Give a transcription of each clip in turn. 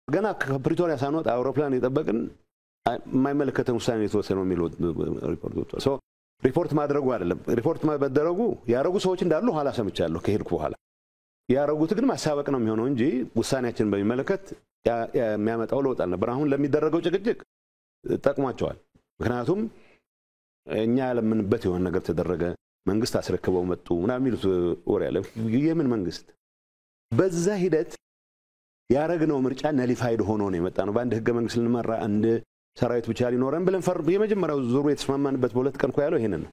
ገና ከፕሪቶሪያ ሳንወጣ አውሮፕላን የጠበቅን የማይመለከተን ውሳኔ የተወሰነው የሚለው ሪፖርት ወጥቷል። ሶ ሪፖርት ማድረጉ አይደለም ሪፖርት ማድረጉ ያረጉ ሰዎች እንዳሉ ኋላ ሰምቻለሁ ከሄድኩ በኋላ ያረጉት ግን ማሳበቅ ነው የሚሆነው እንጂ ውሳኔያችን በሚመለከት የሚያመጣው ለውጥ አልነበር። አሁን ለሚደረገው ጭቅጭቅ ጠቅሟቸዋል። ምክንያቱም እኛ ያለምንበት የሆነ ነገር ተደረገ መንግስት አስረክበው መጡ ምናምን የሚሉት ወሬ አለ። የምን መንግስት በዛ ሂደት ያረግነው ምርጫ ነሊፋይድ ሆኖ ነው የመጣ ነው። በአንድ ህገ መንግስት ልንመራ አንድ ሰራዊት ብቻ ሊኖረን ብለን የመጀመሪያው ዙሩ የተስማማንበት በሁለት ቀን ያለው ይሄንን ነው።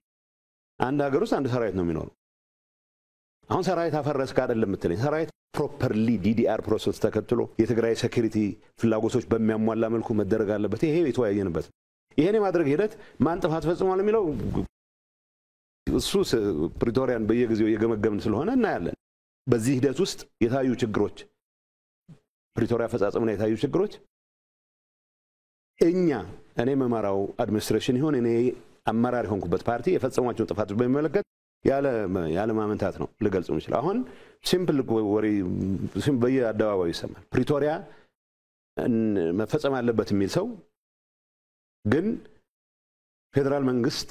አንድ ሀገር ውስጥ አንድ ሰራዊት ነው የሚኖረው። አሁን ሰራዊት አፈረስክ አይደለም የምትለኝ ሰራዊት ፕሮፐርሊ ዲዲአር ፕሮሰስ ተከትሎ የትግራይ ሴኩሪቲ ፍላጎቶች በሚያሟላ መልኩ መደረግ አለበት። ይሄ የተወያየንበት ይሄን የማድረግ ሂደት ማን ጥፋት ፈጽሟል የሚለው እሱ ፕሪቶሪያን በየጊዜው የገመገምን ስለሆነ እናያለን። በዚህ ሂደት ውስጥ የታዩ ችግሮች ፕሪቶሪያ ፈጻጸምና የታዩ ችግሮች እኔ መማራው አድሚኒስትሬሽን ይሁን እኔ አመራር ሆንኩበት ፓርቲ የፈጸሟቸው ጥፋቶች በሚመለከት ያለ ማመንታት ነው ልገልጽ የምችለው። አሁን ሲምፕል ወሬ በየአደባባዩ ይሰማል። ፕሪቶሪያ መፈጸም አለበት የሚል ሰው ግን ፌደራል መንግስት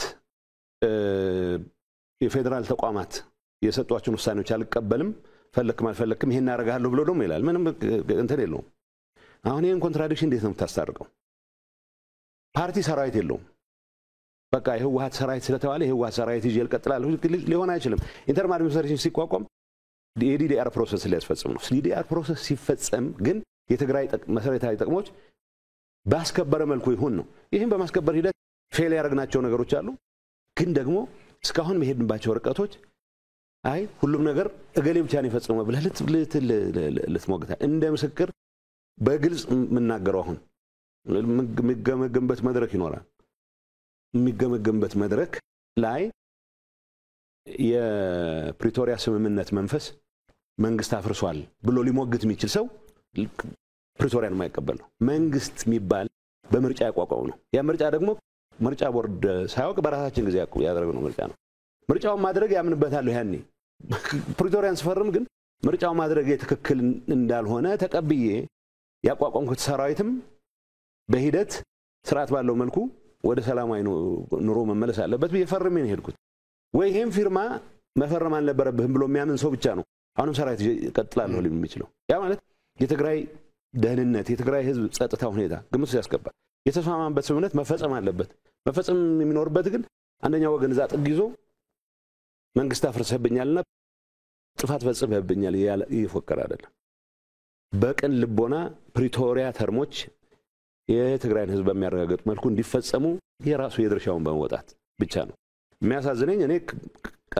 የፌደራል ተቋማት የሰጧቸውን ውሳኔዎች አልቀበልም ፈለክም አልፈለክም ይሄን አደርጋለሁ ብሎ ደግሞ ይላል። ምንም እንትን የለውም። አሁን ይሄን ኮንትራዲክሽን እንዴት ነው የምታስታርቀው? ፓርቲ ሰራዊት የለውም። በቃ የህወሓት ሰራዊት ስለተባለ የህወሓት ሰራዊት ይዤ ልቀጥላለሁ ሊሆን አይችልም። ኢንተርም አድሚኒስትሬሽን ሲቋቋም የዲዲአር ፕሮሰስ ሊያስፈጽም ነው። ዲዲአር ፕሮሰስ ሲፈጸም ግን የትግራይ መሰረታዊ ጥቅሞች ባስከበረ መልኩ ይሁን ነው። ይሄን በማስከበር ሂደት ፌል ያደረግናቸው ነገሮች አሉ። ግን ደግሞ እስካሁን መሄድንባቸው ርቀቶች ሁሉም ነገር እገሌ ብቻ ነው የፈጸመው ብለህ ልትሞግታ እንደ ምስክር በግልጽ የምናገረው አሁን የሚገመገምበት መድረክ ይኖራል። የሚገመገምበት መድረክ ላይ የፕሪቶሪያ ስምምነት መንፈስ መንግስት አፍርሷል ብሎ ሊሞግት የሚችል ሰው ፕሪቶሪያን የማይቀበል ነው። መንግስት የሚባል በምርጫ ያቋቋመው ነው። ያ ምርጫ ደግሞ ምርጫ ቦርድ ሳይወቅ በራሳችን ጊዜ ያደረግነው ምርጫ ነው። ምርጫውን ማድረግ ያምንበታለሁ። ያኔ ፕሪቶሪያን ስፈርም ግን ምርጫው ማድረግ የትክክል እንዳልሆነ ተቀብዬ ያቋቋምኩት ሰራዊትም በሂደት ስርዓት ባለው መልኩ ወደ ሰላማዊ ኑሮ መመለስ አለበት በየፈርሜ ነው ሄድኩት። ወይ ይሄን ፊርማ መፈረም አልነበረብህም ብሎ የሚያምን ሰው ብቻ ነው አሁንም ሰራዊት ይቀጥላል ነው የሚችለው። ያ ማለት የትግራይ ደህንነት የትግራይ ህዝብ ጸጥታ ሁኔታ ግምት ያስገባ የተስማማበት ስምምነት መፈጸም አለበት። መፈጸም የሚኖርበት ግን አንደኛው ወገን እዛ ጥግ ይዞ መንግስት አፍርሰህብኛልና ጥፋት ፈጽመህብኛል ይፎከር አይደለም። በቅን ልቦና ፕሪቶሪያ ተርሞች የትግራይን ህዝብ በሚያረጋግጥ መልኩ እንዲፈጸሙ የራሱ የድርሻውን በመወጣት ብቻ ነው። የሚያሳዝነኝ እኔ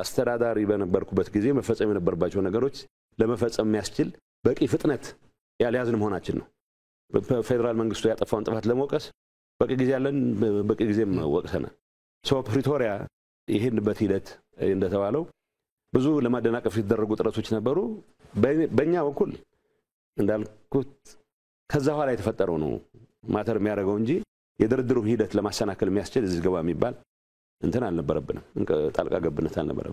አስተዳዳሪ በነበርኩበት ጊዜ መፈጸም የነበረባቸው ነገሮች ለመፈጸም የሚያስችል በቂ ፍጥነት ያልያዝን መሆናችን ነው። በፌደራል መንግስቱ ያጠፋውን ጥፋት ለመወቀስ በቂ ጊዜ ያለን በቂ ጊዜም ወቅሰናል። ፕሪቶሪያ ይሄንበት ሂደት እንደተባለው ብዙ ለማደናቀፍ የተደረጉ ጥረቶች ነበሩ። በእኛ በኩል እንዳልኩት ከዛ ኋላ የተፈጠረው ነው ማተር የሚያደርገው እንጂ የድርድሩ ሂደት ለማሰናከል የሚያስችል እዚህ ገባ የሚባል እንትን አልነበረብንም። ጣልቃ ገብነት አልነበረብንም።